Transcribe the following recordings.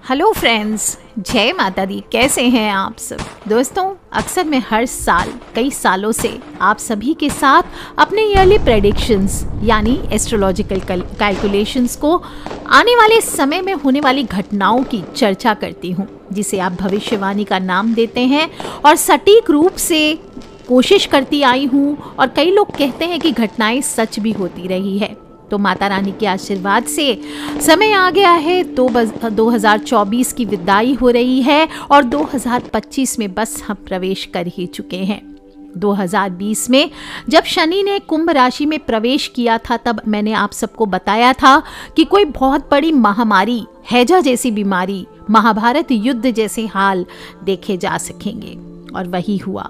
Hello friends, जय माता दी। कैसे हैं आप सब दोस्तों? अक्सर मैं हर साल कई सालों से आप सभी के साथ अपने ईयरली प्रेडिक्शंस यानी एस्ट्रोलॉजिकल कैलकुलेशंस को आने वाले समय में होने वाली घटनाओं की चर्चा करती हूँ, जिसे आप भविष्यवाणी का नाम देते हैं, और सटीक रूप से कोशिश करती आई हूँ। और कई लोग कहते हैं कि घटनाएं सच भी होती रही है। तो माता रानी के आशीर्वाद से समय आ गया है, तो 2024 की विदाई हो रही है और 2025 में बस हम प्रवेश कर ही चुके हैं। 2020 में जब शनि ने कुंभ राशि में प्रवेश किया था, तब मैंने आप सबको बताया था कि कोई बहुत बड़ी महामारी, हैजा जैसी बीमारी, महाभारत युद्ध जैसे हाल देखे जा सकेंगे, और वही हुआ।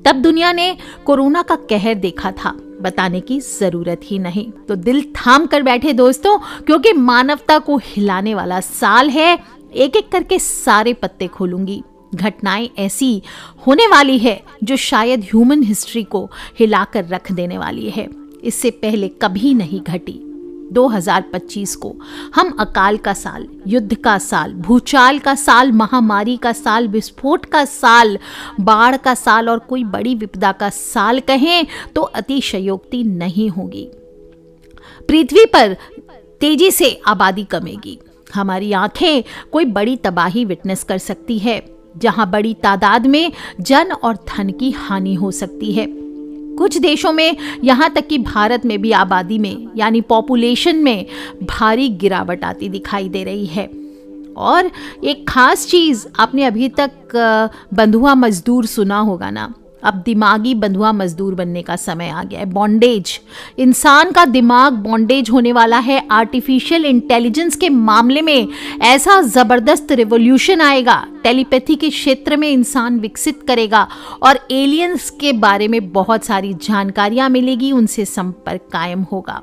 तब दुनिया ने कोरोना का कहर देखा था, बताने की जरूरत ही नहीं। तो दिल थाम कर बैठे दोस्तों, क्योंकि मानवता को हिलाने वाला साल है। एक एक करके सारे पत्ते खोलूंगी। घटनाएं ऐसी होने वाली है जो शायद ह्यूमन हिस्ट्री को हिलाकर रख देने वाली है। इससे पहले कभी नहीं घटी। 2025 को हम अकाल का साल, युद्ध का साल, भूचाल का साल, महामारी का साल, विस्फोट का साल, बाढ़ का साल और कोई बड़ी विपदा का साल कहें तो अतिशयोक्ति नहीं होगी। पृथ्वी पर तेजी से आबादी कमेगी। हमारी आंखें कोई बड़ी तबाही विटनेस कर सकती है, जहां बड़ी तादाद में जन और धन की हानि हो सकती है। कुछ देशों में, यहाँ तक कि भारत में भी आबादी में यानी पॉपुलेशन में भारी गिरावट आती दिखाई दे रही है। और एक खास चीज़, आपने अभी तक बंधुआ मजदूर सुना होगा ना। अब दिमागी बंधुआ मजदूर बनने का समय आ गया है। बॉन्डेज, इंसान का दिमाग बॉन्डेज होने वाला है। आर्टिफिशियल इंटेलिजेंस के मामले में ऐसा जबरदस्त रिवॉल्यूशन आएगा। टेलीपैथी के क्षेत्र में इंसान विकसित करेगा और एलियंस के बारे में बहुत सारी जानकारियां मिलेगी, उनसे संपर्क कायम होगा।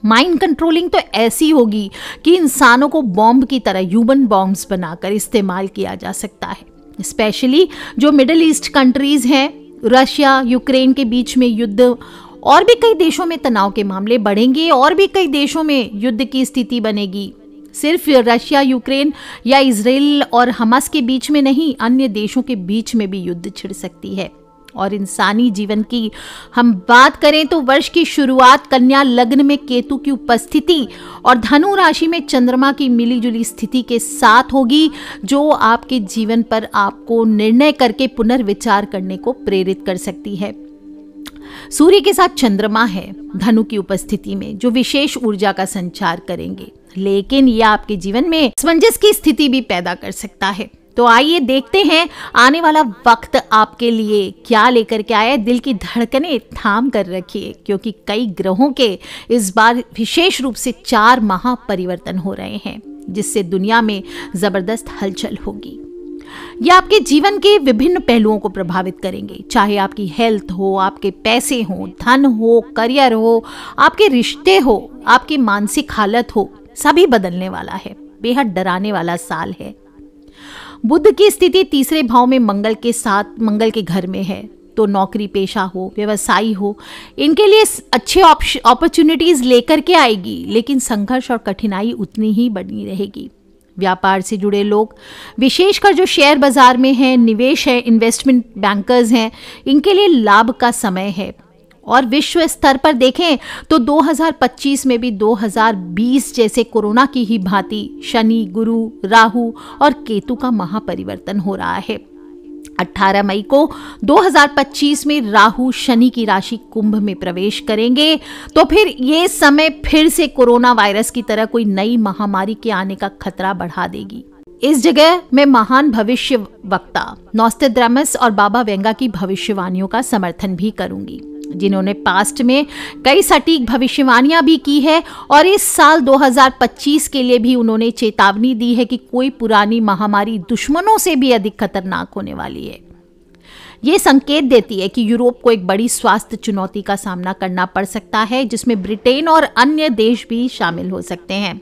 माइंड कंट्रोलिंग तो ऐसी होगी कि इंसानों को बॉम्ब की तरह ह्यूमन बॉम्ब्स बनाकर इस्तेमाल किया जा सकता है। स्पेशली जो मिडिल ईस्ट कंट्रीज हैं, रशिया यूक्रेन के बीच में युद्ध, और भी कई देशों में तनाव के मामले बढ़ेंगे, और भी कई देशों में युद्ध की स्थिति बनेगी। सिर्फ रशिया यूक्रेन या इजराइल और हमास के बीच में नहीं, अन्य देशों के बीच में भी युद्ध छिड़ सकती है। और इंसानी जीवन की हम बात करें तो वर्ष की शुरुआत कन्या लग्न में केतु की उपस्थिति और धनु राशि में चंद्रमा की मिलीजुली स्थिति के साथ होगी, जो आपके जीवन पर आपको निर्णय करके पुनर्विचार करने को प्रेरित कर सकती है। सूर्य के साथ चंद्रमा है धनु की उपस्थिति में, जो विशेष ऊर्जा का संचार करेंगे, लेकिन यह आपके जीवन में असमंजस की स्थिति भी पैदा कर सकता है। तो आइए देखते हैं आने वाला वक्त आपके लिए क्या लेकर के आया है। दिल की धड़कनें थाम कर रखिए, क्योंकि कई ग्रहों के इस बार विशेष रूप से 4 महापरिवर्तन हो रहे हैं, जिससे दुनिया में जबरदस्त हलचल होगी। ये आपके जीवन के विभिन्न पहलुओं को प्रभावित करेंगे, चाहे आपकी हेल्थ हो, आपके पैसे हो, धन हो, करियर हो, आपके रिश्ते हो, आपकी मानसिक हालत हो, सभी बदलने वाला है। बेहद डराने वाला साल है। बुध की स्थिति तीसरे भाव में मंगल के साथ, मंगल के घर में है, तो नौकरी पेशा हो, व्यवसायी हो, इनके लिए अच्छे अपॉर्चुनिटीज लेकर के आएगी, लेकिन संघर्ष और कठिनाई उतनी ही बनी रहेगी। व्यापार से जुड़े लोग, विशेषकर जो शेयर बाजार में हैं, निवेश है, इन्वेस्टमेंट बैंकर्स हैं, इनके लिए लाभ का समय है। और विश्व स्तर पर देखें तो 2025 में भी 2020 जैसे कोरोना की ही भांति शनि, गुरु, राहु और केतु का महापरिवर्तन हो रहा है। 18 मई को 2025 में राहु शनि की राशि कुंभ में प्रवेश करेंगे, तो फिर ये समय फिर से कोरोना वायरस की तरह कोई नई महामारी के आने का खतरा बढ़ा देगी। इस जगह मैं महान भविष्य वक्ता नॉस्ट्रेडामस और बाबा वेंगा की भविष्यवाणियों का समर्थन भी करूंगी, जिन्होंने पास्ट में कई सटीक भविष्यवाणियां भी की है। और इस साल 2025 के लिए भी उन्होंने चेतावनी दी है कि कोई पुरानी महामारी दुश्मनों से भी अधिक खतरनाक होने वाली है। ये संकेत देती है कि यूरोप को एक बड़ी स्वास्थ्य चुनौती का सामना करना पड़ सकता है, जिसमें ब्रिटेन और अन्य देश भी शामिल हो सकते हैं।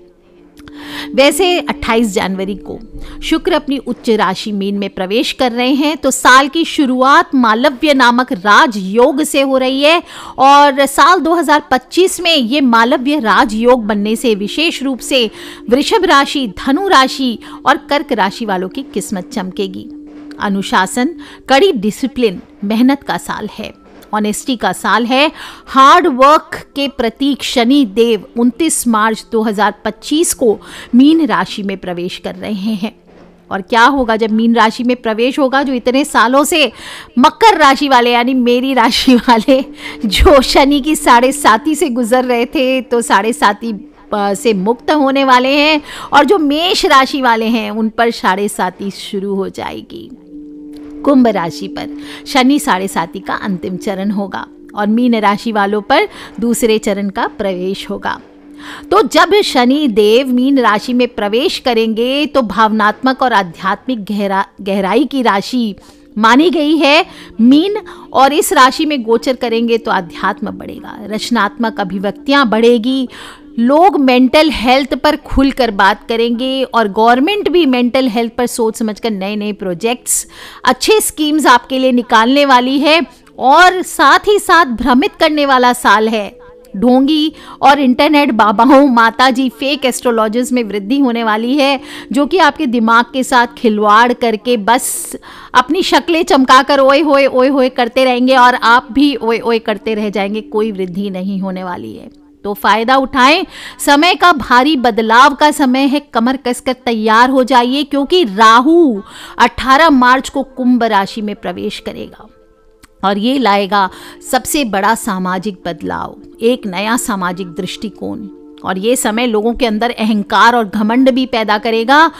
वैसे 28 जनवरी को शुक्र अपनी उच्च राशि मीन में प्रवेश कर रहे हैं, तो साल की शुरुआत मालव्य नामक राजयोग से हो रही है और साल 2025 में ये मालव्य राजयोग बनने से विशेष रूप से वृषभ राशि, धनु राशि और कर्क राशि वालों की किस्मत चमकेगी। अनुशासन, कड़ी डिसिप्लिन, मेहनत का साल है, ऑनेस्टी का साल है। हार्ड वर्क के प्रतीक शनि देव 29 मार्च 2025 को मीन राशि में प्रवेश कर रहे हैं। और क्या होगा जब मीन राशि में प्रवेश होगा? जो इतने सालों से मकर राशि वाले यानी मेरी राशि वाले जो शनि की 7.5 से गुजर रहे थे, तो 7.5 से मुक्त होने वाले हैं और जो मेष राशि वाले हैं उन पर 7.5 शुरू हो जाएगी। कुंभ राशि पर शनि 7.5 का अंतिम चरण होगा और मीन राशि वालों पर दूसरे चरण का प्रवेश होगा। तो जब शनि देव मीन राशि में प्रवेश करेंगे तो भावनात्मक और आध्यात्मिक गहराई की राशि मानी गई है मीन, और इस राशि में गोचर करेंगे तो अध्यात्म बढ़ेगा, रचनात्मक अभिव्यक्तियां बढ़ेगी, लोग मेंटल हेल्थ पर खुलकर बात करेंगे और गवर्नमेंट भी मेंटल हेल्थ पर सोच समझकर नए नए प्रोजेक्ट्स, अच्छे स्कीम्स आपके लिए निकालने वाली है। और साथ ही साथ भ्रमित करने वाला साल है। ढोंगी और इंटरनेट बाबाओं, माताजी, फेक एस्ट्रोलॉजर्स में वृद्धि होने वाली है, जो कि आपके दिमाग के साथ खिलवाड़ करके बस अपनी शक्लें चमकाकर ओए होए करते रहेंगे और आप भी ओए ओए करते रह जाएंगे, कोई वृद्धि नहीं होने वाली है। तो फायदा उठाएं, समय का भारी बदलाव का समय है, कमर कसकर तैयार हो जाइए क्योंकि राहु 18 मार्च को कुंभ राशि में प्रवेश करेगा और ये लाएगा सबसे बड़ा सामाजिक बदलाव, एक नया सामाजिक दृष्टिकोण। और ये समय लोगों के अंदर अहंकार और घमंड भी पैदा करेगा।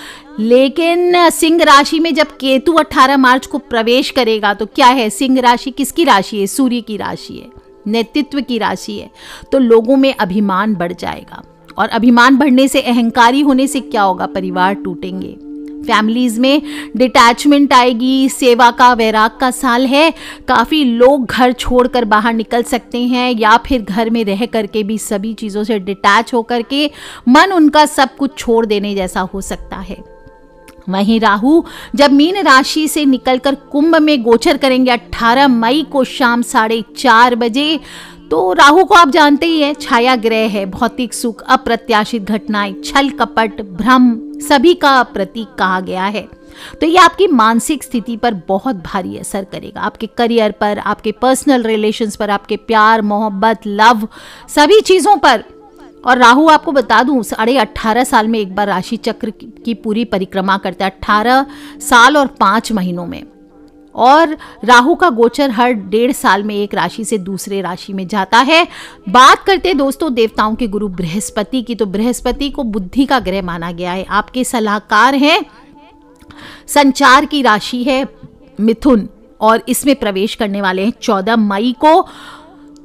लेकिन सिंह राशि में जब केतु 18 मार्च को प्रवेश करेगा तो क्या है, सिंह राशि किसकी राशि है? सूर्य की राशि है, नेतृत्व की राशि है। तो लोगों में अभिमान बढ़ जाएगा और अभिमान बढ़ने से, अहंकारी होने से क्या होगा? परिवार टूटेंगे, फैमिलीज में डिटैचमेंट आएगी। सेवा का, वैराग का साल है, काफ़ी लोग घर छोड़कर बाहर निकल सकते हैं या फिर घर में रह करके भी सभी चीज़ों से डिटैच होकर के मन उनका सब कुछ छोड़ देने जैसा हो सकता है। वहीं राहु जब मीन राशि से निकलकर कुंभ में गोचर करेंगे 18 मई को शाम 4:30 बजे, तो राहु को आप जानते ही हैं, छाया ग्रह है, भौतिक सुख, अप्रत्याशित घटनाएं, छल कपट, भ्रम सभी का प्रतीक कहा गया है। तो ये आपकी मानसिक स्थिति पर बहुत भारी असर करेगा, आपके करियर पर, आपके पर्सनल रिलेशंस पर, आपके प्यार, मोहब्बत, लव, सभी चीज़ों पर। और राहु आपको बता दूं 18.5 साल में एक बार राशि चक्र की पूरी परिक्रमा करता है, 18 साल और 5 महीनों में। और राहु का गोचर हर 1.5 साल में एक राशि से दूसरे राशि में जाता है। बात करते हैं दोस्तों देवताओं के गुरु बृहस्पति की, तो बृहस्पति को बुद्धि का ग्रह माना गया है, आपके सलाहकार हैं, संचार की राशि है मिथुन और इसमें प्रवेश करने वाले हैं 14 मई को।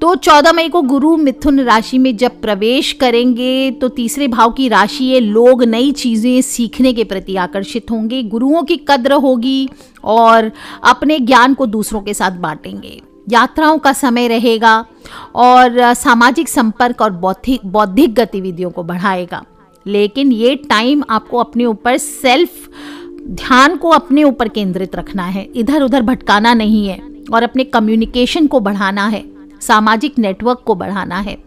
तो 14 मई को गुरु मिथुन राशि में जब प्रवेश करेंगे तो तीसरे भाव की राशि है, लोग नई चीज़ें सीखने के प्रति आकर्षित होंगे, गुरुओं की कद्र होगी और अपने ज्ञान को दूसरों के साथ बांटेंगे। यात्राओं का समय रहेगा और सामाजिक संपर्क और बौद्धिक गतिविधियों को बढ़ाएगा। लेकिन ये टाइम आपको अपने ऊपर ध्यान को अपने ऊपर केंद्रित रखना है, इधर उधर भटकाना नहीं है और अपने कम्युनिकेशन को बढ़ाना है, सामाजिक नेटवर्क को बढ़ाना है।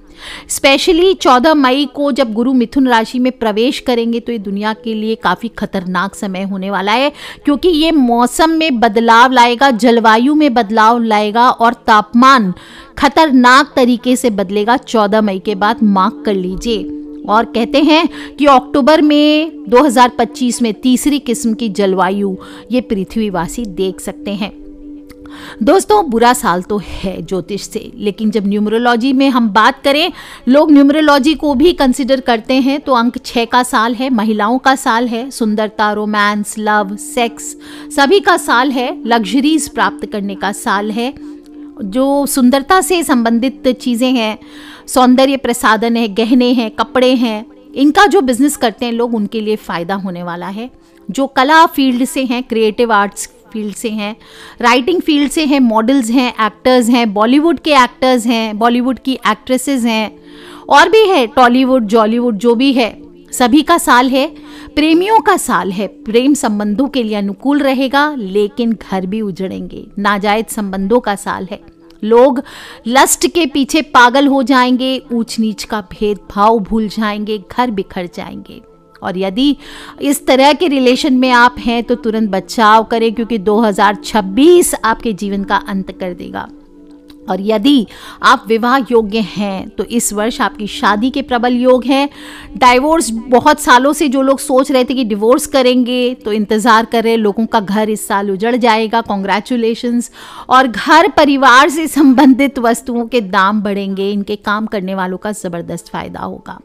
स्पेशली 14 मई को जब गुरु मिथुन राशि में प्रवेश करेंगे तो ये दुनिया के लिए काफ़ी खतरनाक समय होने वाला है, क्योंकि ये मौसम में बदलाव लाएगा, जलवायु में बदलाव लाएगा और तापमान खतरनाक तरीके से बदलेगा 14 मई के बाद, मार्क कर लीजिए। और कहते हैं कि अक्टूबर में 2025 में तीसरी किस्म की जलवायु ये पृथ्वीवासी देख सकते हैं। दोस्तों बुरा साल तो है ज्योतिष से, लेकिन जब न्यूमरोलॉजी में हम बात करें, लोग न्यूमरोलॉजी को भी कंसिडर करते हैं, तो अंक 6 का साल है, महिलाओं का साल है, सुंदरता, रोमांस, लव, सेक्स सभी का साल है, लग्जरीज प्राप्त करने का साल है। जो सुंदरता से संबंधित चीज़ें हैं, सौंदर्य प्रसाधन है, गहने हैं, कपड़े हैं, इनका जो बिजनेस करते हैं लोग, उनके लिए फ़ायदा होने वाला है। जो कला फील्ड से हैं, क्रिएटिव आर्ट्स फील्ड से हैं, राइटिंग फील्ड से हैं, मॉडल्स हैं, एक्टर्स हैं, बॉलीवुड के एक्टर्स हैं, बॉलीवुड की एक्ट्रेसेस हैं और भी है, टॉलीवुड, जॉलीवुड जो भी है, सभी का साल है, प्रेमियों का साल है। प्रेम संबंधों के लिए अनुकूल रहेगा, लेकिन घर भी उजड़ेंगे। नाजायज संबंधों का साल है। लोग लस्ट के पीछे पागल हो जाएंगे, ऊंच नीच का भेदभाव भूल जाएंगे, घर बिखर जाएंगे। और यदि इस तरह के रिलेशन में आप हैं तो तुरंत बचाव करें, क्योंकि 2026 आपके जीवन का अंत कर देगा। और यदि आप विवाह योग्य हैं तो इस वर्ष आपकी शादी के प्रबल योग हैं। डाइवोर्स, बहुत सालों से जो लोग सोच रहे थे कि डिवोर्स करेंगे तो इंतज़ार कर रहे लोगों का घर इस साल उजड़ जाएगा, कॉन्ग्रेचुलेशंस। और घर परिवार से संबंधित वस्तुओं के दाम बढ़ेंगे, इनके काम करने वालों का ज़बरदस्त फायदा होगा।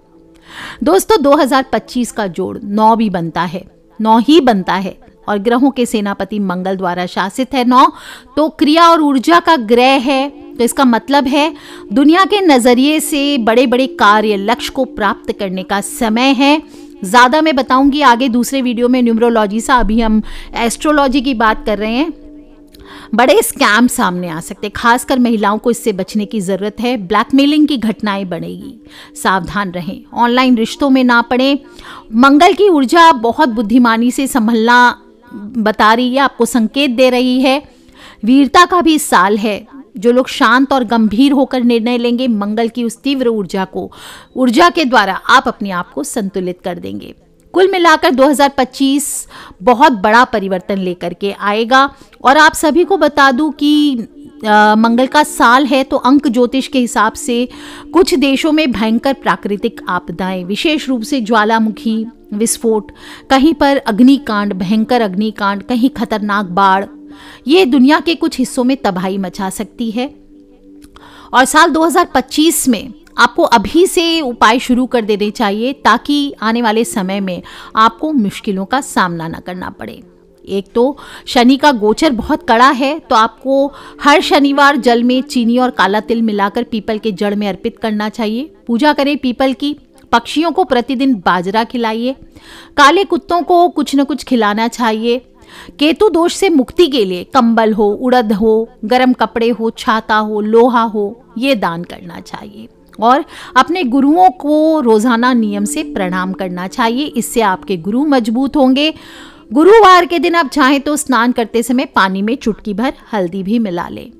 दोस्तों 2025 का जोड़ 9 भी बनता है, 9 ही बनता है, और ग्रहों के सेनापति मंगल द्वारा शासित है 9, तो क्रिया और ऊर्जा का ग्रह है। तो इसका मतलब है दुनिया के नजरिए से बड़े बड़े कार्य, लक्ष्य को प्राप्त करने का समय है। ज्यादा मैं बताऊंगी आगे दूसरे वीडियो में न्यूमरोलॉजी से, अभी हम एस्ट्रोलॉजी की बात कर रहे हैं। बड़े स्कैम सामने आ सकते हैं, खासकर महिलाओं को इससे बचने की जरूरत है। ब्लैकमेलिंग की घटनाएं बढ़ेगी, सावधान रहें, ऑनलाइन रिश्तों में ना पड़े। मंगल की ऊर्जा बहुत बुद्धिमानी से संभलना बता रही है, आपको संकेत दे रही है। वीरता का भी साल है। जो लोग शांत और गंभीर होकर निर्णय लेंगे, मंगल की उस तीव्र ऊर्जा के द्वारा आप अपने आप को संतुलित कर देंगे। कुल मिलाकर 2025 बहुत बड़ा परिवर्तन लेकर के आएगा। और आप सभी को बता दूं कि मंगल का साल है, तो अंक ज्योतिष के हिसाब से कुछ देशों में भयंकर प्राकृतिक आपदाएं, विशेष रूप से ज्वालामुखी विस्फोट, कहीं पर अग्निकांड, भयंकर अग्निकांड, कहीं खतरनाक बाढ़, ये दुनिया के कुछ हिस्सों में तबाही मचा सकती है। और साल 2025 में आपको अभी से उपाय शुरू कर देने चाहिए, ताकि आने वाले समय में आपको मुश्किलों का सामना न करना पड़े। एक तो शनि का गोचर बहुत कड़ा है, तो आपको हर शनिवार जल में चीनी और काला तिल मिलाकर पीपल के जड़ में अर्पित करना चाहिए। पूजा करें पीपल की। पक्षियों को प्रतिदिन बाजरा खिलाइए। काले कुत्तों को कुछ न कुछ खिलाना चाहिए। केतु दोष से मुक्ति के लिए कंबल हो, उड़द हो, गर्म कपड़े हो, छाता हो, लोहा हो, ये दान करना चाहिए। और अपने गुरुओं को रोजाना नियम से प्रणाम करना चाहिए, इससे आपके गुरु मजबूत होंगे। गुरुवार के दिन आप चाहें तो स्नान करते समय पानी में चुटकी भर हल्दी भी मिला लें।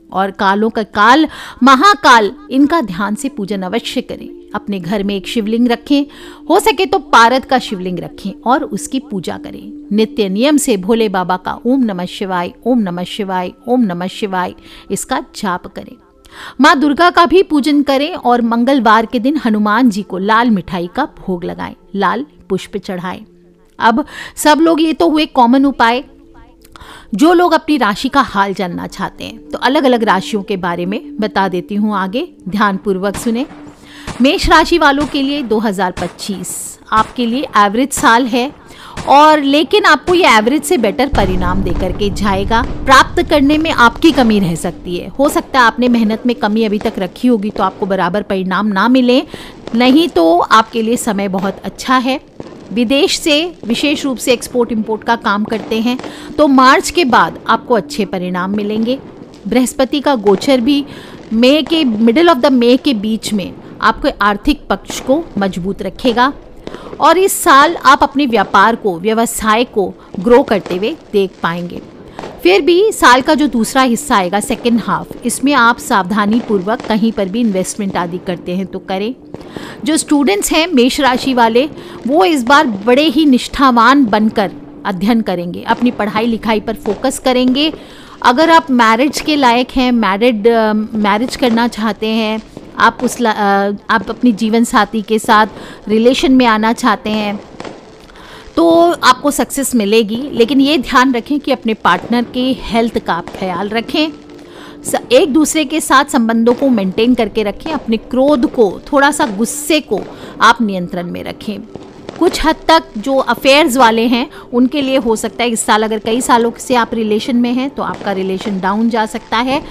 और कालों का काल, महाकाल, इनका ध्यान से पूजन अवश्य करें। अपने घर में एक शिवलिंग रखें, हो सके तो पारद का शिवलिंग रखें और उसकी पूजा करें। नित्य नियम से भोले बाबा का ओम नमः शिवाय, ओम नमः शिवाय, ओम नमः शिवाय, इसका जाप करें। माँ दुर्गा का भी पूजन करें और मंगलवार के दिन हनुमान जी को लाल मिठाई का भोग लगाएं, लाल पुष्प चढ़ाएं। अब सब लोग, ये तो हुए कॉमन उपाय। जो लोग अपनी राशि का हाल जानना चाहते हैं तो अलग अलग राशियों के बारे में बता देती हूँ, आगे ध्यान पूर्वक सुने। मेष राशि वालों के लिए 2025 आपके लिए एवरेज साल है, और लेकिन आपको ये एवरेज से बेटर परिणाम देकर के जाएगा। प्राप्त करने में आपकी कमी रह सकती है। हो सकता है आपने मेहनत में कमी अभी तक रखी होगी तो आपको बराबर परिणाम ना मिले, नहीं तो आपके लिए समय बहुत अच्छा है। विदेश से विशेष रूप से एक्सपोर्ट इंपोर्ट का काम करते हैं तो मार्च के बाद आपको अच्छे परिणाम मिलेंगे। बृहस्पति का गोचर भी मिडिल ऑफ द मे के बीच में आपके आर्थिक पक्ष को मजबूत रखेगा। और इस साल आप अपने व्यापार को, व्यवसाय को ग्रो करते हुए देख पाएंगे। फिर भी साल का जो दूसरा हिस्सा आएगा, सेकेंड हाफ, इसमें आप सावधानी पूर्वक कहीं पर भी इन्वेस्टमेंट आदि करते हैं तो करें। जो स्टूडेंट्स हैं मेष राशि वाले, वो इस बार बड़े ही निष्ठावान बनकर अध्ययन करेंगे, अपनी पढ़ाई लिखाई पर फोकस करेंगे। अगर आप मैरिज के लायक हैं, मैरिज करना चाहते हैं, आप अपनी जीवन साथी के साथ रिलेशन में आना चाहते हैं तो आपको सक्सेस मिलेगी। लेकिन ये ध्यान रखें कि अपने पार्टनर के हेल्थ का आप ख्याल रखें। एक दूसरे के साथ संबंधों को मेंटेन करके रखें। अपने क्रोध को, थोड़ा सा गुस्से को आप नियंत्रण में रखें। कुछ हद तक जो अफेयर्स वाले हैं उनके लिए हो सकता है इस साल, अगर कई सालों से आप रिलेशन में हैं तो आपका रिलेशन डाउन जा सकता है।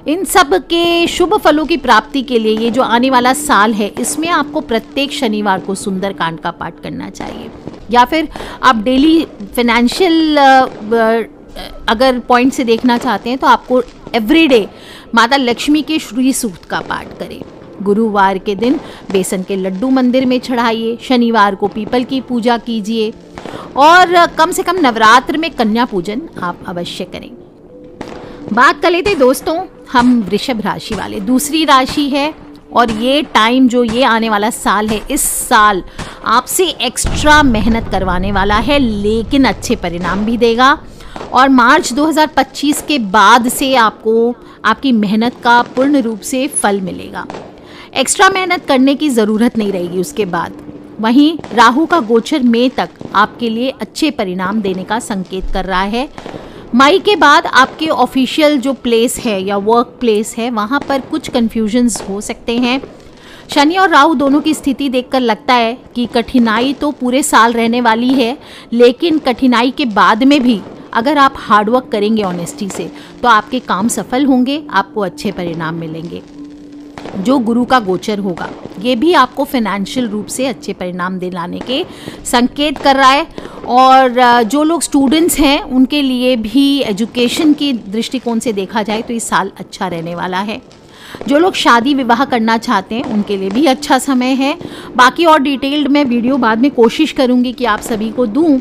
इन सब के शुभ फलों की प्राप्ति के लिए ये जो आने वाला साल है, इसमें आपको प्रत्येक शनिवार को सुंदरकांड का पाठ करना चाहिए। या फिर आप डेली फाइनेंशियल अगर पॉइंट से देखना चाहते हैं तो आपको एवरीडे माता लक्ष्मी के श्री सूक्त का पाठ करें। गुरुवार के दिन बेसन के लड्डू मंदिर में चढ़ाइए, शनिवार को पीपल की पूजा कीजिए और कम से कम नवरात्र में कन्या पूजन आप अवश्य करें। बात कर लेते दोस्तों हम वृषभ राशि वाले, दूसरी राशि है और ये टाइम जो ये आने वाला साल है, इस साल आपसे एक्स्ट्रा मेहनत करवाने वाला है लेकिन अच्छे परिणाम भी देगा। और मार्च 2025 के बाद से आपको आपकी मेहनत का पूर्ण रूप से फल मिलेगा। एक्स्ट्रा मेहनत करने की ज़रूरत नहीं रहेगी उसके बाद। वहीं राहु का गोचर मई तक आपके लिए अच्छे परिणाम देने का संकेत कर रहा है। मई के बाद आपके ऑफिशियल जो प्लेस है या वर्क प्लेस है वहाँ पर कुछ कन्फ्यूजन्स हो सकते हैं। शनि और राहु दोनों की स्थिति देखकर लगता है कि कठिनाई तो पूरे साल रहने वाली है, लेकिन कठिनाई के बाद में भी अगर आप हार्डवर्क करेंगे ऑनेस्टी से तो आपके काम सफल होंगे, आपको अच्छे परिणाम मिलेंगे। जो गुरु का गोचर होगा ये भी आपको फाइनेंशियल रूप से अच्छे परिणाम दिलाने के संकेत कर रहा है। और जो लोग स्टूडेंट्स हैं उनके लिए भी एजुकेशन की दृष्टिकोण से देखा जाए तो इस साल अच्छा रहने वाला है। जो लोग शादी विवाह करना चाहते हैं उनके लिए भी अच्छा समय है। बाकी और डिटेल्ड मैं वीडियो बाद में कोशिश करूँगी कि आप सभी को दूँ।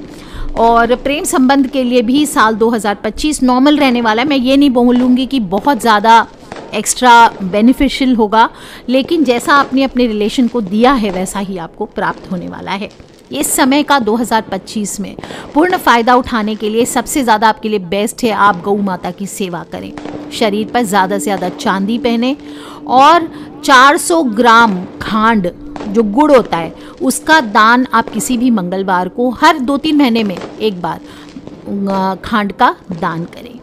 और प्रेम संबंध के लिए भी साल 2025 नॉर्मल रहने वाला है। मैं ये नहीं बोलूँगी कि बहुत ज़्यादा एक्स्ट्रा बेनिफिशियल होगा, लेकिन जैसा आपने अपने रिलेशन को दिया है वैसा ही आपको प्राप्त होने वाला है। इस समय का 2025 में पूर्ण फ़ायदा उठाने के लिए सबसे ज़्यादा आपके लिए बेस्ट है आप गौ माता की सेवा करें। शरीर पर ज़्यादा से ज़्यादा चांदी पहने और 400 ग्राम खांड जो गुड़ होता है उसका दान आप किसी भी मंगलवार को हर 2-3 महीने में एक बार खांड का दान करें।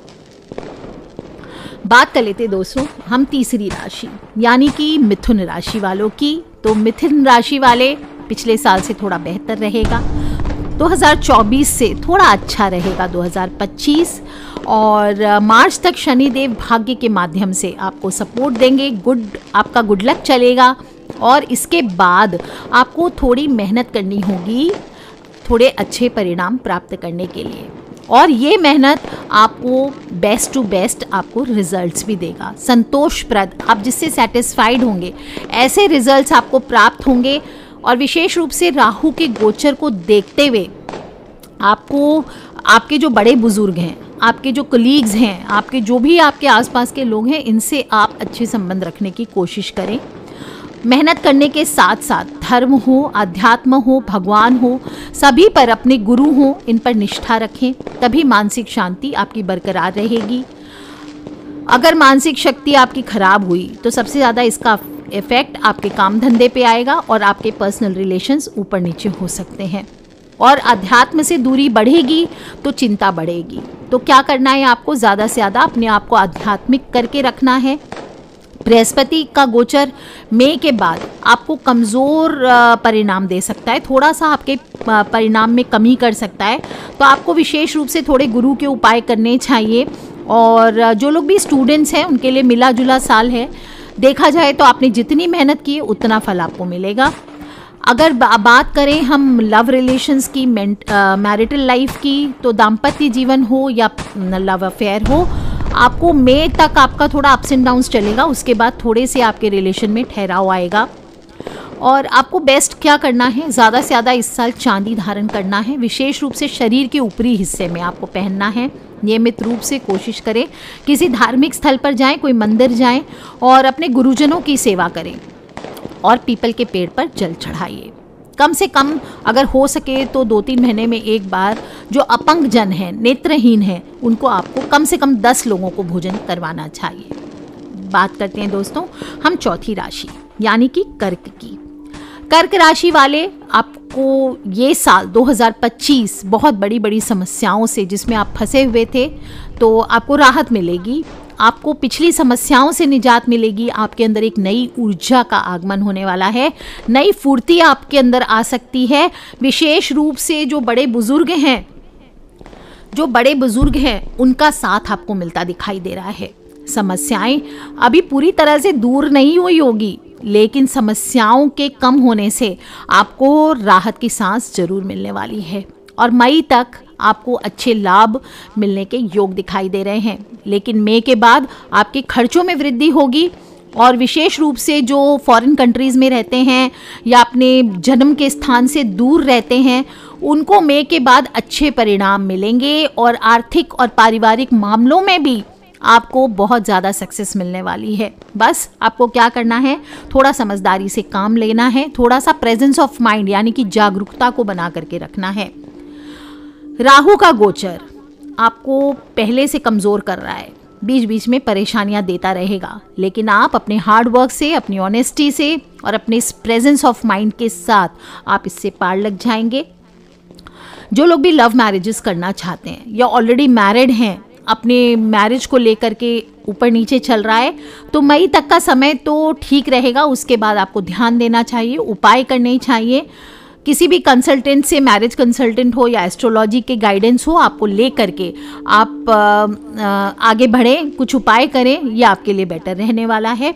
बात कर लेते दोस्तों हम तीसरी राशि यानी कि मिथुन राशि वालों की। तो मिथुन राशि वाले पिछले साल से थोड़ा बेहतर रहेगा, 2024 से थोड़ा अच्छा रहेगा 2025। और मार्च तक शनिदेव भाग्य के माध्यम से आपको सपोर्ट देंगे, आपका गुड लक चलेगा। और इसके बाद आपको थोड़ी मेहनत करनी होगी थोड़े अच्छे परिणाम प्राप्त करने के लिए, और ये मेहनत आपको बेस्ट टू बेस्ट आपको रिजल्ट्स भी देगा। संतोषप्रद, आप जिससे सेटिस्फाइड होंगे ऐसे रिजल्ट्स आपको प्राप्त होंगे। और विशेष रूप से राहु के गोचर को देखते हुए आपको आपके जो बड़े बुजुर्ग हैं, आपके जो कलीग्स हैं, आपके जो भी आपके आसपास के लोग हैं, इनसे आप अच्छे संबंध रखने की कोशिश करें। मेहनत करने के साथ साथ धर्म हो, अध्यात्म हो, भगवान हो, सभी पर अपने गुरु हो, इन पर निष्ठा रखें, तभी मानसिक शांति आपकी बरकरार रहेगी। अगर मानसिक शक्ति आपकी खराब हुई तो सबसे ज़्यादा इसका इफेक्ट आपके काम धंधे पे आएगा और आपके पर्सनल रिलेशंस ऊपर नीचे हो सकते हैं। और अध्यात्म से दूरी बढ़ेगी तो चिंता बढ़ेगी। तो क्या करना है आपको, ज़्यादा से ज़्यादा अपने आप को आध्यात्मिक करके रखना है। बृहस्पति का गोचर मई के बाद आपको कमज़ोर परिणाम दे सकता है, थोड़ा सा आपके परिणाम में कमी कर सकता है। तो आपको विशेष रूप से थोड़े गुरु के उपाय करने चाहिए। और जो लोग भी स्टूडेंट्स हैं उनके लिए मिला जुला साल है। देखा जाए तो आपने जितनी मेहनत की उतना फल आपको मिलेगा। अगर बात करें हम लव रिलेशंस की, मैरिटल लाइफ की, तो दाम्पत्य जीवन हो या लव अफेयर हो, आपको मई तक आपका थोड़ा अप्स एंड डाउन्स चलेगा। उसके बाद थोड़े से आपके रिलेशन में ठहराव आएगा। और आपको बेस्ट क्या करना है, ज़्यादा से ज़्यादा इस साल चांदी धारण करना है। विशेष रूप से शरीर के ऊपरी हिस्से में आपको पहनना है। नियमित रूप से कोशिश करें किसी धार्मिक स्थल पर जाएं, कोई मंदिर जाएं और अपने गुरुजनों की सेवा करें और पीपल के पेड़ पर जल चढ़ाइए। कम से कम अगर हो सके तो 2-3 महीने में एक बार जो अपंग जन हैं, नेत्रहीन हैं, उनको आपको कम से कम 10 लोगों को भोजन करवाना चाहिए। बात करते हैं दोस्तों हम चौथी राशि यानी कि कर्क की। कर्क राशि वाले, आपको ये साल 2025 बहुत बड़ी बड़ी समस्याओं से जिसमें आप फंसे हुए थे तो आपको राहत मिलेगी। आपको पिछली समस्याओं से निजात मिलेगी। आपके अंदर एक नई ऊर्जा का आगमन होने वाला है, नई फुर्ती आपके अंदर आ सकती है। विशेष रूप से जो बड़े बुजुर्ग हैं उनका साथ आपको मिलता दिखाई दे रहा है। समस्याएं अभी पूरी तरह से दूर नहीं हुई होगी, लेकिन समस्याओं के कम होने से आपको राहत की सांस जरूर मिलने वाली है। और मई तक आपको अच्छे लाभ मिलने के योग दिखाई दे रहे हैं। लेकिन मई के बाद आपके खर्चों में वृद्धि होगी और विशेष रूप से जो फॉरेन कंट्रीज़ में रहते हैं या अपने जन्म के स्थान से दूर रहते हैं, उनको मई के बाद अच्छे परिणाम मिलेंगे और आर्थिक और पारिवारिक मामलों में भी आपको बहुत ज़्यादा सक्सेस मिलने वाली है। बस आपको क्या करना है, थोड़ा समझदारी से काम लेना है, थोड़ा सा प्रेजेंस ऑफ माइंड यानी कि जागरूकता को बना करके रखना है। राहु का गोचर आपको पहले से कमज़ोर कर रहा है, बीच बीच में परेशानियां देता रहेगा, लेकिन आप अपने हार्ड वर्क से, अपनी ऑनेस्टी से और अपने प्रेजेंस ऑफ माइंड के साथ आप इससे पार लग जाएंगे। जो लोग भी लव मैरिजेस करना चाहते हैं या ऑलरेडी मैरिड हैं, अपने मैरिज को लेकर के ऊपर नीचे चल रहा है, तो मई तक का समय तो ठीक रहेगा। उसके बाद आपको ध्यान देना चाहिए, उपाय करने चाहिए। किसी भी कंसल्टेंट से, मैरिज कंसल्टेंट हो या एस्ट्रोलॉजी के गाइडेंस हो, आपको ले करके आप आगे बढ़ें, कुछ उपाय करें, ये आपके लिए बेटर रहने वाला है।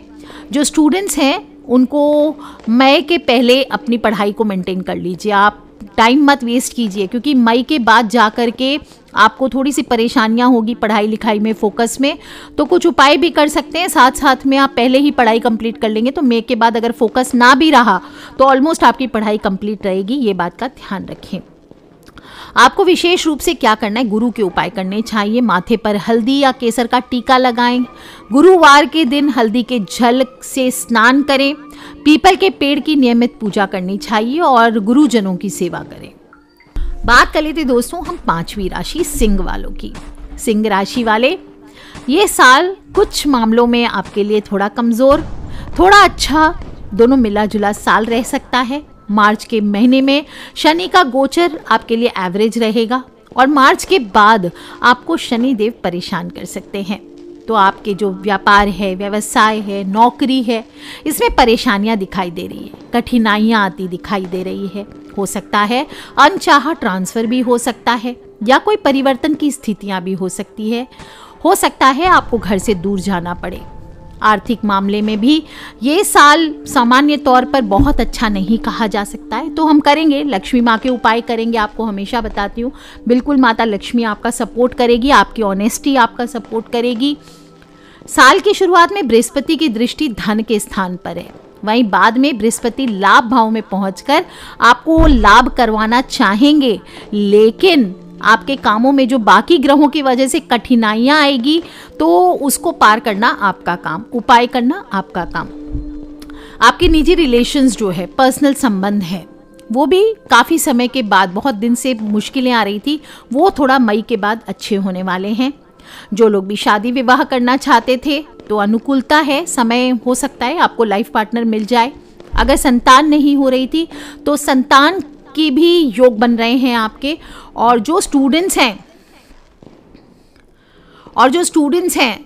जो स्टूडेंट्स हैं उनको मई के पहले अपनी पढ़ाई को मेंटेन कर लीजिए, आप टाइम मत वेस्ट कीजिए, क्योंकि मई के बाद जा कर के आपको थोड़ी सी परेशानियां होगी पढ़ाई लिखाई में, फोकस में। तो कुछ उपाय भी कर सकते हैं, साथ साथ में आप पहले ही पढ़ाई कंप्लीट कर लेंगे तो मई के बाद अगर फोकस ना भी रहा तो ऑलमोस्ट आपकी पढ़ाई कंप्लीट रहेगी, ये बात का ध्यान रखें। आपको विशेष रूप से क्या करना है, गुरु के उपाय करने चाहिए। माथे पर हल्दी या केसर का टीका लगाएं, गुरुवार के दिन हल्दी के जल से स्नान करें, पीपल के पेड़ की नियमित पूजा करनी चाहिए और गुरुजनों की सेवा करें। बात कर लेते दोस्तों हम पांचवी राशि सिंह वालों की। सिंह राशि वाले, ये साल कुछ मामलों में आपके लिए थोड़ा कमज़ोर, थोड़ा अच्छा, दोनों मिला जुला साल रह सकता है। मार्च के महीने में शनि का गोचर आपके लिए एवरेज रहेगा और मार्च के बाद आपको शनि देव परेशान कर सकते हैं। तो आपके जो व्यापार है, व्यवसाय है, नौकरी है, इसमें परेशानियां दिखाई दे रही है, कठिनाइयां आती दिखाई दे रही है। हो सकता है अनचाहा ट्रांसफ़र भी हो सकता है या कोई परिवर्तन की स्थितियां भी हो सकती है। हो सकता है आपको घर से दूर जाना पड़े। आर्थिक मामले में भी ये साल सामान्य तौर पर बहुत अच्छा नहीं कहा जा सकता है, तो हम करेंगे, लक्ष्मी माँ के उपाय करेंगे। आपको हमेशा बताती हूँ, बिल्कुल माता लक्ष्मी आपका सपोर्ट करेगी, आपकी ऑनेस्टी आपका सपोर्ट करेगी। साल की शुरुआत में बृहस्पति की दृष्टि धन के स्थान पर है, वहीं बाद में बृहस्पति लाभ भाव में पहुंचकर आपको लाभ करवाना चाहेंगे, लेकिन आपके कामों में जो बाकी ग्रहों की वजह से कठिनाइयां आएगी तो उसको पार करना आपका काम, उपाय करना आपका काम। आपके निजी रिलेशंस जो है, पर्सनल संबंध है, वो भी काफ़ी समय के बाद, बहुत दिन से मुश्किलें आ रही थी, वो थोड़ा मई के बाद अच्छे होने वाले हैं। जो लोग भी शादी विवाह करना चाहते थे तो अनुकूलता है, समय हो सकता है आपको लाइफ पार्टनर मिल जाए। अगर संतान नहीं हो रही थी तो संतान की भी योग बन रहे हैं आपके। और जो स्टूडेंट्स हैं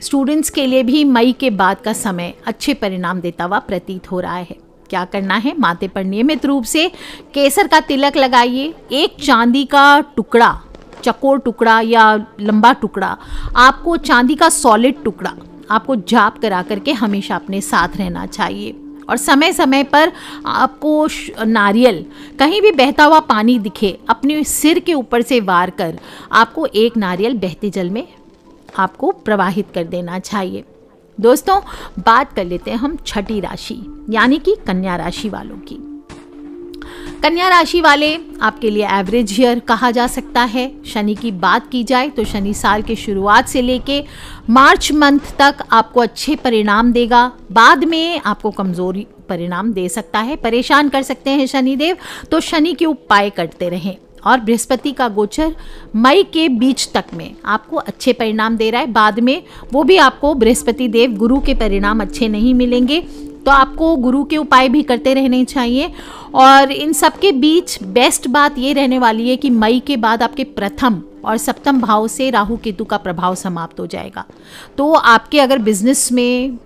स्टूडेंट्स के लिए भी मई के बाद का समय अच्छे परिणाम देता हुआ प्रतीत हो रहा है। क्या करना है, माथे पर नियमित रूप से केसर का तिलक लगाइए। एक चांदी का टुकड़ा, चकोर टुकड़ा या लंबा टुकड़ा, आपको चांदी का सॉलिड टुकड़ा आपको जाप करा करके हमेशा अपने साथ रहना चाहिए। और समय समय पर आपको नारियल, कहीं भी बहता हुआ पानी दिखे, अपने सिर के ऊपर से वार कर आपको एक नारियल बहते जल में आपको प्रवाहित कर देना चाहिए। दोस्तों, बात कर लेते हैं हम छठी राशि यानी कि कन्या राशि वालों की। कन्या राशि वाले आपके लिए एवरेज ईयर कहा जा सकता है। शनि की बात की जाए तो शनि साल के शुरुआत से लेके मार्च मंथ तक आपको अच्छे परिणाम देगा, बाद में आपको कमजोरी परिणाम दे सकता है, परेशान कर सकते हैं शनिदेव। तो शनि के उपाय करते रहें। और बृहस्पति का गोचर मई के बीच तक में आपको अच्छे परिणाम दे रहा है, बाद में वो भी आपको बृहस्पति देव गुरु के परिणाम अच्छे नहीं मिलेंगे, तो आपको गुरु के उपाय भी करते रहने चाहिए। और इन सब के बीच बेस्ट बात ये रहने वाली है कि मई के बाद आपके प्रथम और सप्तम भाव से राहु केतु का प्रभाव समाप्त हो जाएगा। तो आपके अगर बिजनेस में,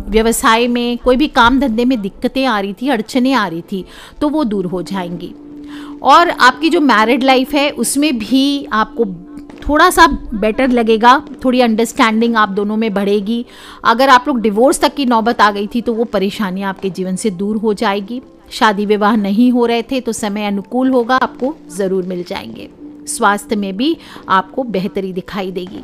व्यवसाय में, कोई भी काम धंधे में दिक्कतें आ रही थी, अड़चनें आ रही थी, तो वो दूर हो जाएंगी। और आपकी जो मैरिड लाइफ है उसमें भी आपको थोड़ा सा बेटर लगेगा, थोड़ी अंडरस्टैंडिंग आप दोनों में बढ़ेगी। अगर आप लोग डिवोर्स तक की नौबत आ गई थी तो वो परेशानियां आपके जीवन से दूर हो जाएगी। शादी विवाह नहीं हो रहे थे तो समय अनुकूल होगा, आपको ज़रूर मिल जाएंगे। स्वास्थ्य में भी आपको बेहतरी दिखाई देगी।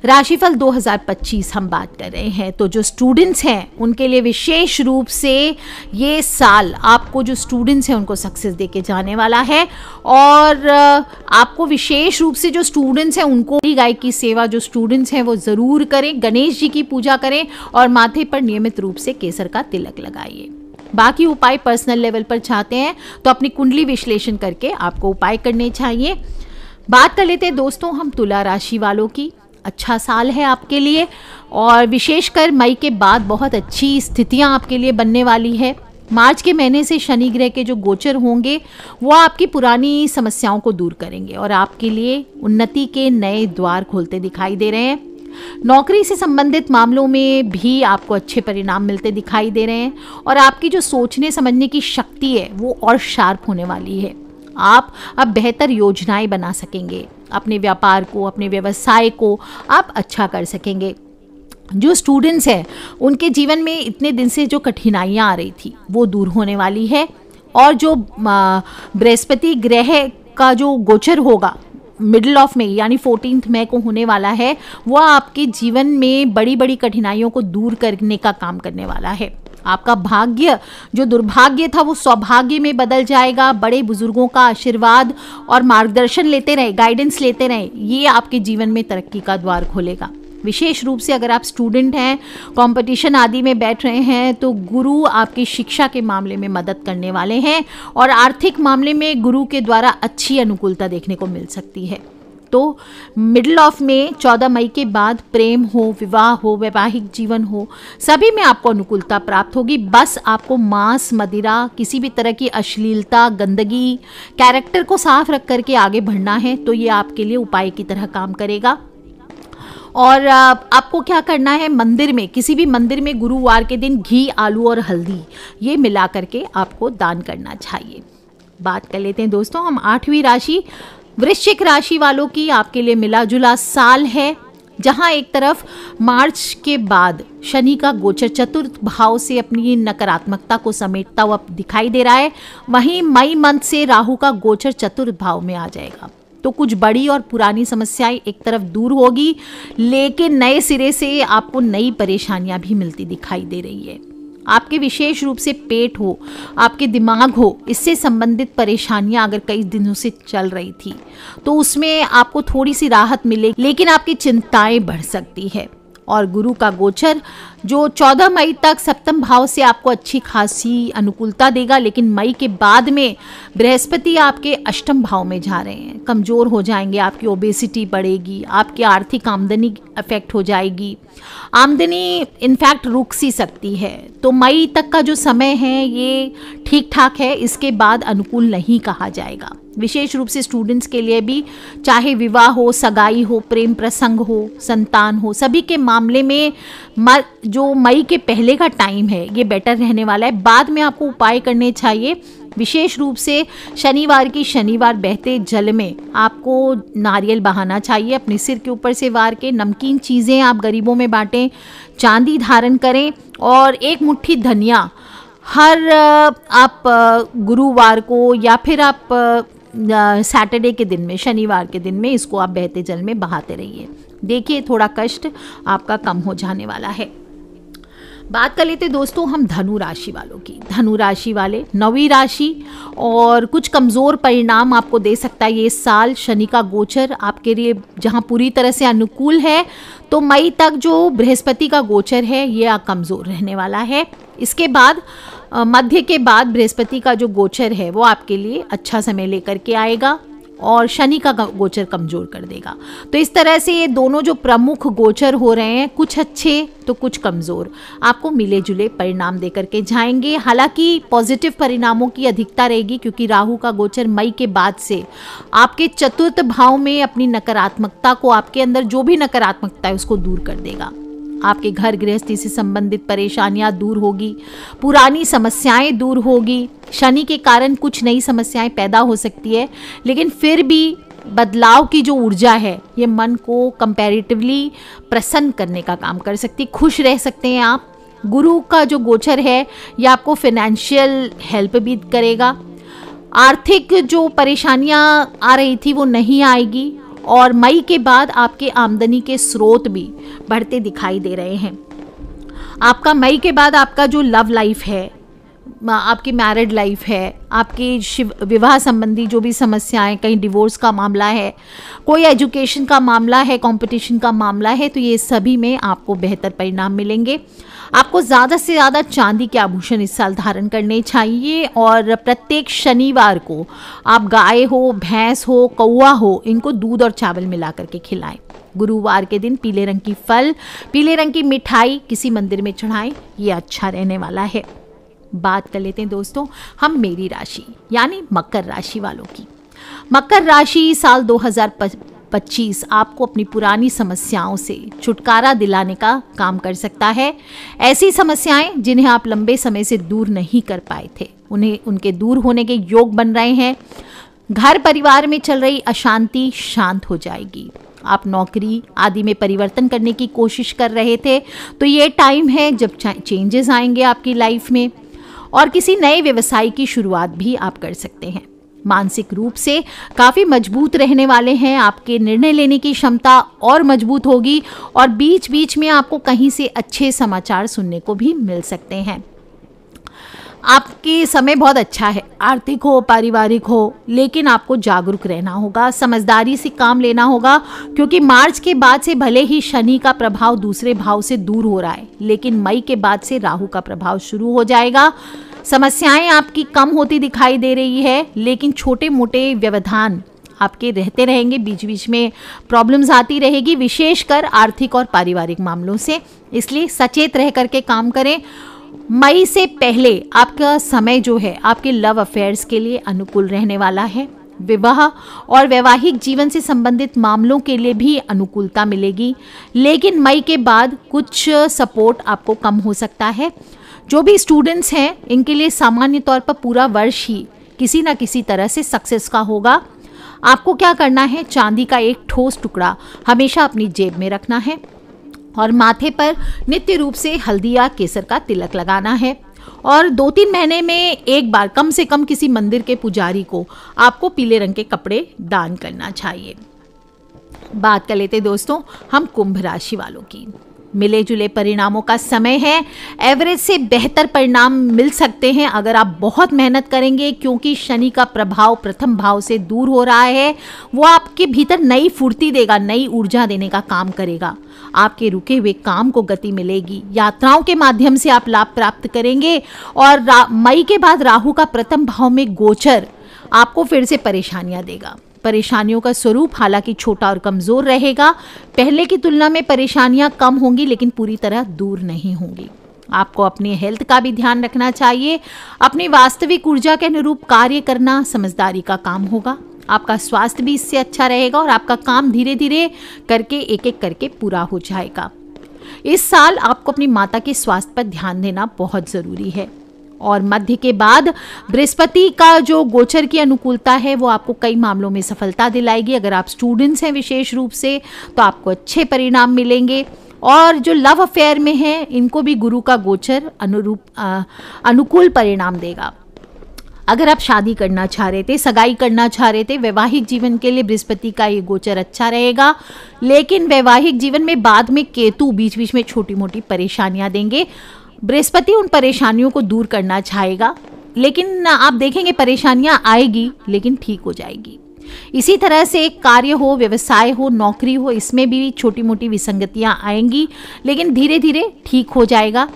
राशिफल 2025 हम बात कर रहे हैं, तो जो स्टूडेंट्स हैं उनके लिए विशेष रूप से ये साल आपको, जो स्टूडेंट्स हैं उनको सक्सेस देके जाने वाला है। और आपको विशेष रूप से जो स्टूडेंट्स हैं उनको गाय की सेवा जो स्टूडेंट्स हैं वो ज़रूर करें, गणेश जी की पूजा करें और माथे पर नियमित रूप से केसर का तिलक लगाइए। बाकी उपाय पर्सनल लेवल पर चाहते हैं तो अपनी कुंडली विश्लेषण करके आपको उपाय करने चाहिए। बात कर लेते हैं दोस्तों हम तुला राशि वालों की। अच्छा साल है आपके लिए और विशेषकर मई के बाद बहुत अच्छी स्थितियां आपके लिए बनने वाली है। मार्च के महीने से शनि ग्रह के जो गोचर होंगे वो आपकी पुरानी समस्याओं को दूर करेंगे और आपके लिए उन्नति के नए द्वार खोलते दिखाई दे रहे हैं। नौकरी से संबंधित मामलों में भी आपको अच्छे परिणाम मिलते दिखाई दे रहे हैं और आपकी जो सोचने समझने की शक्ति है वो और शार्प होने वाली है। आप अब बेहतर योजनाएं बना सकेंगे, अपने व्यापार को, अपने व्यवसाय को आप अच्छा कर सकेंगे। जो स्टूडेंट्स हैं उनके जीवन में इतने दिन से जो कठिनाइयां आ रही थी वो दूर होने वाली है और जो बृहस्पति ग्रह का जो गोचर होगा मिडिल ऑफ मई यानी 14 मई को होने वाला है, वह आपके जीवन में बड़ी बड़ी कठिनाइयों को दूर करने का काम करने वाला है। आपका भाग्य जो दुर्भाग्य था वो सौभाग्य में बदल जाएगा। बड़े बुजुर्गों का आशीर्वाद और मार्गदर्शन लेते रहे, गाइडेंस लेते रहे, ये आपके जीवन में तरक्की का द्वार खोलेगा। विशेष रूप से अगर आप स्टूडेंट हैं, कंपटीशन आदि में बैठ रहे हैं तो गुरु आपकी शिक्षा के मामले में मदद करने वाले हैं और आर्थिक मामले में गुरु के द्वारा अच्छी अनुकूलता देखने को मिल सकती है। तो मिडिल ऑफ में 14 मई के बाद प्रेम हो, विवाह हो, वैवाहिक जीवन हो, सभी में आपको अनुकूलता प्राप्त होगी। बस आपको मांस, मदिरा, किसी भी तरह की अश्लीलता, गंदगी, कैरेक्टर को साफ रख करके आगे बढ़ना है, तो ये आपके लिए उपाय की तरह काम करेगा। और आपको क्या करना है, मंदिर में, किसी भी मंदिर में गुरुवार के दिन घी, आलू और हल्दी ये मिला करके आपको दान करना चाहिए। बात कर लेते हैं दोस्तों हम 8वीं राशि वृश्चिक राशि वालों की। आपके लिए मिला जुला साल है, जहां एक तरफ मार्च के बाद शनि का गोचर चतुर्थ भाव से अपनी नकारात्मकता को समेटता हुआ दिखाई दे रहा है, वहीं मई मंथ से राहु का गोचर चतुर्थ भाव में आ जाएगा। तो कुछ बड़ी और पुरानी समस्याएं एक तरफ दूर होगी, लेकिन नए सिरे से आपको नई परेशानियां भी मिलती दिखाई दे रही है। आपके विशेष रूप से पेट हो, आपके दिमाग हो, इससे संबंधित परेशानियां अगर कई दिनों से चल रही थी तो उसमें आपको थोड़ी सी राहत मिलेगी, लेकिन आपकी चिंताएं बढ़ सकती है। और गुरु का गोचर जो 14 मई तक सप्तम भाव से आपको अच्छी खासी अनुकूलता देगा, लेकिन मई के बाद में बृहस्पति आपके अष्टम भाव में जा रहे हैं, कमज़ोर हो जाएंगे, आपकी ओबेसिटी बढ़ेगी, आपकी आर्थिक आमदनी अफेक्ट हो जाएगी, आमदनी इनफैक्ट रुक सी सकती है। तो मई तक का जो समय है ये ठीक ठाक है, इसके बाद अनुकूल नहीं कहा जाएगा। विशेष रूप से स्टूडेंट्स के लिए भी, चाहे विवाह हो, सगाई हो, प्रेम प्रसंग हो, संतान हो, सभी के मामले में जो मई के पहले का टाइम है ये बेटर रहने वाला है। बाद में आपको उपाय करने चाहिए। विशेष रूप से शनिवार बहते जल में आपको नारियल बहाना चाहिए, अपने सिर के ऊपर से वार के। नमकीन चीज़ें आप गरीबों में बांटें, चांदी धारण करें और एक मुट्ठी धनिया हर आप गुरुवार को या फिर आप सैटरडे के दिन में, शनिवार के दिन में इसको आप बहते जल में बहाते रहिए। देखिए थोड़ा कष्ट आपका कम हो जाने वाला है। बात कर लेते दोस्तों हम धनु राशि वालों की। धनु राशि वाले 9वीं राशि और कुछ कमज़ोर परिणाम आपको दे सकता है ये साल। शनि का गोचर आपके लिए जहां पूरी तरह से अनुकूल है, तो मई तक जो बृहस्पति का गोचर है ये कमज़ोर रहने वाला है। इसके बाद मध्य के बाद बृहस्पति का जो गोचर है वो आपके लिए अच्छा समय लेकर के आएगा और शनि का गोचर कमज़ोर कर देगा। तो इस तरह से ये दोनों जो प्रमुख गोचर हो रहे हैं, कुछ अच्छे तो कुछ कमज़ोर, आपको मिले जुले परिणाम देकर के जाएंगे। हालांकि पॉजिटिव परिणामों की अधिकता रहेगी, क्योंकि राहु का गोचर मई के बाद से आपके चतुर्थ भाव में अपनी नकारात्मकता को, आपके अंदर जो भी नकारात्मकता है उसको दूर कर देगा। आपके घर गृहस्थी से संबंधित परेशानियां दूर होगी, पुरानी समस्याएं दूर होगी। शनि के कारण कुछ नई समस्याएं पैदा हो सकती है, लेकिन फिर भी बदलाव की जो ऊर्जा है ये मन को कंपैरेटिवली प्रसन्न करने का काम कर सकती है, खुश रह सकते हैं आप। गुरु का जो गोचर है ये आपको फाइनेंशियल हेल्प भी करेगा। आर्थिक जो परेशानियां आ रही थी वो नहीं आएगी और मई के बाद आपके आमदनी के स्रोत भी बढ़ते दिखाई दे रहे हैं। आपका मई के बाद आपका जो लव लाइफ है, आपकी मैरिड लाइफ है, आपकी विवाह संबंधी जो भी समस्याएं, कहीं डिवोर्स का मामला है, कोई एजुकेशन का मामला है, कंपटीशन का मामला है, तो ये सभी में आपको बेहतर परिणाम मिलेंगे। आपको ज़्यादा से ज़्यादा चांदी के आभूषण इस साल धारण करने चाहिए और प्रत्येक शनिवार को आप गाय हो, भैंस हो, कौवा हो, इनको दूध और चावल मिला करके खिलाएं। गुरुवार के दिन पीले रंग की फल, पीले रंग की मिठाई किसी मंदिर में चढ़ाएं, ये अच्छा रहने वाला है। बात कर लेते हैं दोस्तों हम मेरी राशि यानी मकर राशि वालों की। मकर राशि साल 2025 आपको अपनी पुरानी समस्याओं से छुटकारा दिलाने का काम कर सकता है। ऐसी समस्याएं जिन्हें आप लंबे समय से दूर नहीं कर पाए थे, उन्हें उनके दूर होने के योग बन रहे हैं। घर परिवार में चल रही अशांति शांत हो जाएगी। आप नौकरी आदि में परिवर्तन करने की कोशिश कर रहे थे, तो ये टाइम है जब चेंजेस आएंगे आपकी लाइफ में और किसी नए व्यवसाय की शुरुआत भी आप कर सकते हैं। मानसिक रूप से काफ़ी मजबूत रहने वाले हैं। आपके निर्णय लेने की क्षमता और मजबूत होगी और बीच बीच में आपको कहीं से अच्छे समाचार सुनने को भी मिल सकते हैं। आपके समय बहुत अच्छा है, आर्थिक हो, पारिवारिक हो, लेकिन आपको जागरूक रहना होगा, समझदारी से काम लेना होगा, क्योंकि मार्च के बाद से भले ही शनि का प्रभाव दूसरे भाव से दूर हो रहा है, लेकिन मई के बाद से राहु का प्रभाव शुरू हो जाएगा। समस्याएं आपकी कम होती दिखाई दे रही है, लेकिन छोटे मोटे व्यवधान आपके रहते रहेंगे, बीच बीच में प्रॉब्लम्स आती रहेगी, विशेषकर आर्थिक और पारिवारिक मामलों से। इसलिए सचेत रह करके काम करें। मई से पहले आपका समय जो है आपके लव अफेयर्स के लिए अनुकूल रहने वाला है। विवाह और वैवाहिक जीवन से संबंधित मामलों के लिए भी अनुकूलता मिलेगी, लेकिन मई के बाद कुछ सपोर्ट आपको कम हो सकता है। जो भी स्टूडेंट्स हैं इनके लिए सामान्य तौर पर पूरा वर्ष ही किसी ना किसी तरह से सक्सेस का होगा। आपको क्या करना है, चांदी का एक ठोस टुकड़ा हमेशा अपनी जेब में रखना है और माथे पर नित्य रूप से हल्दी या केसर का तिलक लगाना है और 2-3 महीने में एक बार कम से कम किसी मंदिर के पुजारी को आपको पीले रंग के कपड़े दान करना चाहिए। बात कर लेते दोस्तों हम कुंभ राशि वालों की। मिले जुले परिणामों का समय है। एवरेज से बेहतर परिणाम मिल सकते हैं अगर आप बहुत मेहनत करेंगे, क्योंकि शनि का प्रभाव प्रथम भाव से दूर हो रहा है। वो आपके भीतर नई फुर्ती देगा, नई ऊर्जा देने का काम करेगा। आपके रुके हुए काम को गति मिलेगी। यात्राओं के माध्यम से आप लाभ प्राप्त करेंगे और मई के बाद राहु का प्रथम भाव में गोचर आपको फिर से परेशानियां देगा। परेशानियों का स्वरूप हालांकि छोटा और कमजोर रहेगा। पहले की तुलना में परेशानियां कम होंगी, लेकिन पूरी तरह दूर नहीं होंगी। आपको अपनी हेल्थ का भी ध्यान रखना चाहिए। अपनी वास्तविक ऊर्जा के अनुरूप कार्य करना समझदारी का काम होगा। आपका स्वास्थ्य भी इससे अच्छा रहेगा और आपका काम धीरे धीरे करके एक एक करके पूरा हो जाएगा। इस साल आपको अपनी माता के स्वास्थ्य पर ध्यान देना बहुत जरूरी है। और मध्य के बाद बृहस्पति का जो गोचर की अनुकूलता है वो आपको कई मामलों में सफलता दिलाएगी। अगर आप स्टूडेंट्स हैं विशेष रूप से तो आपको अच्छे परिणाम मिलेंगे। और जो लव अफेयर में हैं इनको भी गुरु का गोचर अनुकूल परिणाम देगा। अगर आप शादी करना चाह रहे थे, सगाई करना चाह रहे थे, वैवाहिक जीवन के लिए बृहस्पति का ये गोचर अच्छा रहेगा, लेकिन वैवाहिक जीवन में बाद में केतु बीच बीच में छोटी मोटी परेशानियां देंगे। बृहस्पति उन परेशानियों को दूर करना चाहेगा, लेकिन आप देखेंगे परेशानियां आएगी लेकिन ठीक हो जाएगी। इसी तरह से कार्य हो, व्यवसाय हो, नौकरी हो, इसमें भी छोटी मोटी विसंगतियां आएंगी, लेकिन धीरे धीरे ठीक हो जाएगा।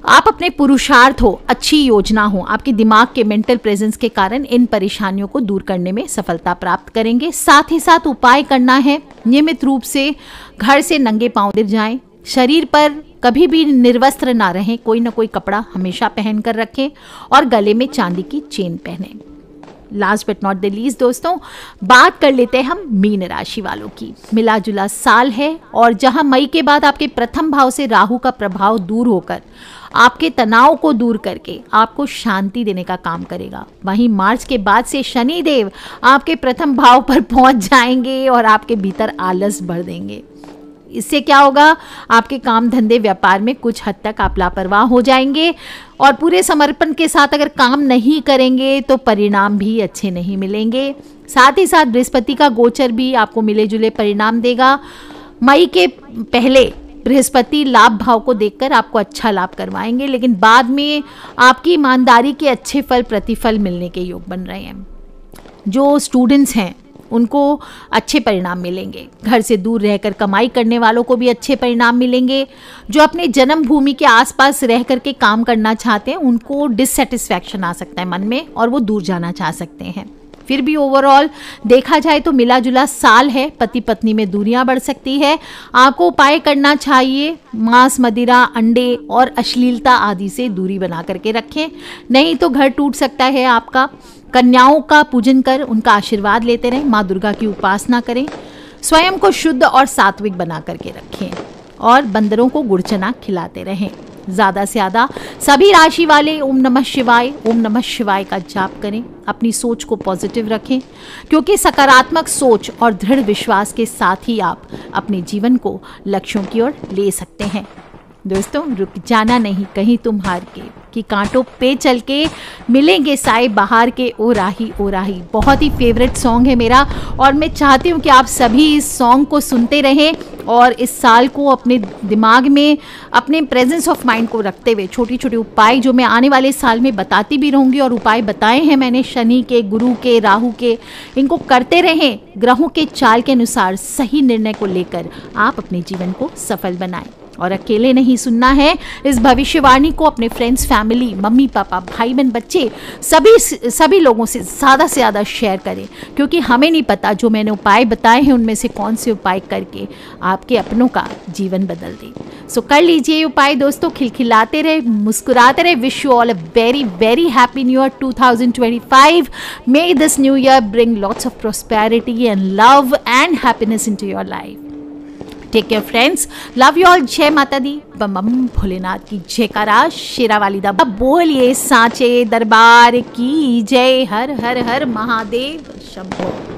आप अपने पुरुषार्थ हो, अच्छी योजना हो, आपके दिमाग के मेंटल प्रेजेंस के कारण इन परेशानियों को दूर करने में सफलता प्राप्त करेंगे। साथ ही साथ उपाय करना है, नियमित रूप से घर से नंगे पांव जाएं, शरीर पर कभी भी निर्वस्त्र ना रहें, कोई ना कोई कपड़ा हमेशा पहन कर रखें और गले में चांदी की चेन पहनें। Last but not the least दोस्तों, बात कर लेते हैं हम मीन राशि वालों की। मिला जुला साल है और जहां मई के बाद आपके प्रथम भाव से राहु का प्रभाव दूर होकर आपके तनाव को दूर करके आपको शांति देने का काम करेगा, वहीं मार्च के बाद से शनि देव आपके प्रथम भाव पर पहुंच जाएंगे और आपके भीतर आलस भर देंगे। इससे क्या होगा, आपके काम धंधे व्यापार में कुछ हद तक आप लापरवाह हो जाएंगे और पूरे समर्पण के साथ अगर काम नहीं करेंगे तो परिणाम भी अच्छे नहीं मिलेंगे। साथ ही साथ बृहस्पति का गोचर भी आपको मिले जुले परिणाम देगा। मई के पहले बृहस्पति लाभ भाव को देखकर आपको अच्छा लाभ करवाएंगे, लेकिन बाद में आपकी ईमानदारी के अच्छे फल प्रतिफल मिलने के योग बन रहे हैं। जो स्टूडेंट्स हैं उनको अच्छे परिणाम मिलेंगे। घर से दूर रहकर कमाई करने वालों को भी अच्छे परिणाम मिलेंगे। जो अपने जन्मभूमि के आसपास रह करके काम करना चाहते हैं उनको डिससेटिस्फैक्शन आ सकता है मन में और वो दूर जाना चाह सकते हैं। फिर भी ओवरऑल देखा जाए तो मिला जुला साल है। पति पत्नी में दूरियां बढ़ सकती है। आपको उपाय करना चाहिए, मांस, मदिरा, अंडे और अश्लीलता आदि से दूरी बना करके रखें, नहीं तो घर टूट सकता है आपका। कन्याओं का पूजन कर उनका आशीर्वाद लेते रहें। माँ दुर्गा की उपासना करें। स्वयं को शुद्ध और सात्विक बना करके रखें और बंदरों को गुड़ चना खिलाते रहें। ज़्यादा से ज़्यादा सभी राशि वाले ओम नमः शिवाय का जाप करें। अपनी सोच को पॉजिटिव रखें, क्योंकि सकारात्मक सोच और दृढ़ विश्वास के साथ ही आप अपने जीवन को लक्ष्यों की ओर ले सकते हैं। दोस्तों, रुक जाना नहीं कहीं तुम हार के, कि कांटों पे चल के मिलेंगे साए बहार के, ओ राही। बहुत ही फेवरेट सॉन्ग है मेरा और मैं चाहती हूँ कि आप सभी इस सॉन्ग को सुनते रहें और इस साल को अपने दिमाग में, अपने प्रेजेंस ऑफ माइंड को रखते हुए छोटी छोटी उपाय जो मैं आने वाले साल में बताती भी रहूँगी, और उपाय बताए हैं मैंने शनि के, गुरु के, राहु के, इनको करते रहें। ग्रहों के चाल के अनुसार सही निर्णय को लेकर आप अपने जीवन को सफल बनाएं। और अकेले नहीं सुनना है, इस भविष्यवाणी को अपने फ्रेंड्स, फैमिली, मम्मी पापा, भाई बहन, बच्चे सभी लोगों से ज़्यादा शेयर करें, क्योंकि हमें नहीं पता जो मैंने उपाय बताए हैं उनमें से कौन से उपाय करके आपके अपनों का जीवन बदल दे। सो कर लीजिए ये उपाय दोस्तों, खिलखिलाते रहे, मुस्कुराते रहे। Wish you all a very very happy new year 2025। May this new year bring lots of prosperity and love and happiness into your life. Take care friends, love you all. जय माता दी, बम बम भोलेनाथ की जयकारा, शेरावाली दा बोलिए साचे दरबार की जय। हर हर हर महादेव शंभो।